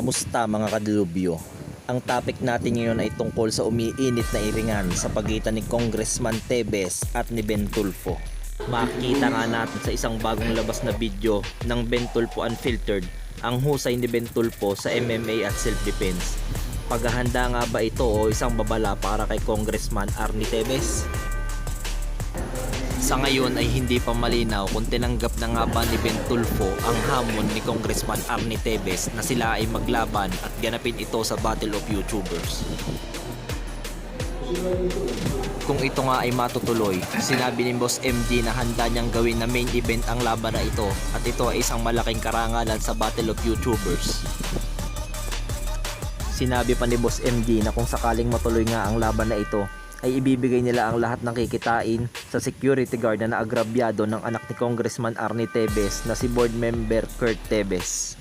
Kamusta mga kadilubyo? Ang topic natin ngayon ay tungkol sa umiinit na iringan sa pagitan ni Congressman Tevez at ni Ben Tulfo. Makikita nga natin sa isang bagong labas na video ng Ben Tulfo Unfiltered ang husay ni Ben Tulfo sa MMA at self-defense. Paghahanda nga ba ito o isang babala para kay Congressman Arnie Tevez? Sa ngayon ay hindi pa malinaw kung tinanggap na nga ba ni Ben Tulfo ang hamon ni Congressman Arnie Tevez na sila ay maglaban at ganapin ito sa Battle of YouTubers. Kung ito nga ay matutuloy, sinabi ni Boss MG na handa niyang gawin na main event ang laban na ito at ito ay isang malaking karangalan sa Battle of YouTubers. Sinabi pa ni Boss MG na kung sakaling matuloy nga ang laban na ito, ay ibibigay nila ang lahat ng kikitain sa security guard na naagrabyado ng anak ni Congressman Arnie Tevez na si board member Kurt Tevez.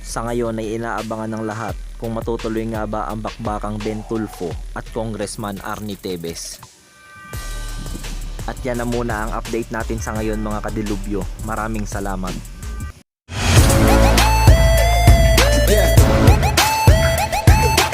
Sa ngayon ay inaabangan ng lahat kung matutuloy nga ba ang bakbakang Ben Tulfo at Congressman Arnie Tevez. At yan na muna ang update natin sa ngayon mga kadilubyo. Maraming salamat.